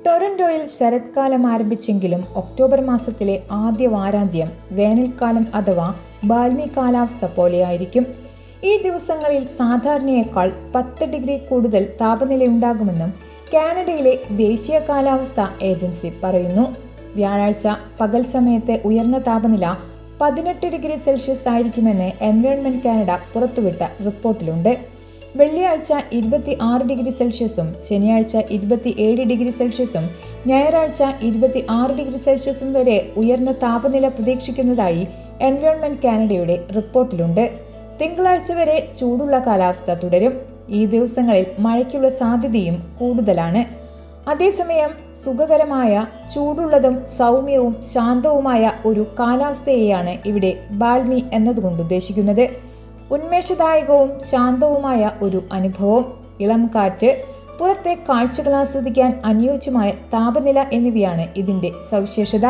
ടൊറന്റോയിൽ ശരത്കാലം ആരംഭിച്ചെങ്കിലും October മാസത്തിലെ ആദ്യ വാരാന്ത്യം വേനൽക്കാലം അഥവാ ബാൽമി കാലാവസ്ഥ പോലെയായിരിക്കും. ഈ ദിവസങ്ങളിൽ സാധാരണയേക്കാൾ 10 ഡിഗ്രി കൂടുതൽ താപനിലയുണ്ടാകുമെന്നും കാനഡയിലെ ദേശീയ കാലാവസ്ഥാ ഏജൻസി പറയുന്നു. വ്യാഴാഴ്ച പകൽ സമയത്തെ ഉയർന്ന താപനില 18 ഡിഗ്രി സെൽഷ്യസ് ആയിരിക്കുമെന്ന് എൻവയോൺമെന്റ് കാനഡ പുറത്തുവിട്ട റിപ്പോർട്ടിലുണ്ട്. വെള്ളിയാഴ്ച 26 ഡിഗ്രി സെൽഷ്യസും ശനിയാഴ്ച 27 ഡിഗ്രി സെൽഷ്യസും ഞായറാഴ്ച 26 ഡിഗ്രി സെൽഷ്യസും വരെ ഉയർന്ന താപനില പ്രതീക്ഷിക്കുന്നതായി എൻവയോൺമെന്റ് കാനഡയുടെ റിപ്പോർട്ടിലുണ്ട്. തിങ്കളാഴ്ച വരെ ചൂടുള്ള കാലാവസ്ഥ തുടരും. ഈ ദിവസങ്ങളിൽ മഴയ്ക്കുള്ള സാധ്യതയും കൂടുതലാണ്. അതേസമയം സുഖകരമായ ചൂടുള്ളതും സൗമ്യവും ശാന്തവുമായ ഒരു കാലാവസ്ഥയെയാണ് ഇവിടെ ബാൽമി എന്നതുകൊണ്ട് ഉദ്ദേശിക്കുന്നത്. ഉന്മേഷദായകവും ശാന്തവുമായ ഒരു അനുഭവം, ഇളം കാറ്റ്, പുറത്തെ കാഴ്ചകൾ ആസ്വദിക്കാൻ അനുയോജ്യമായ താപനില എന്നിവയാണ് ഇതിന്റെ സവിശേഷത.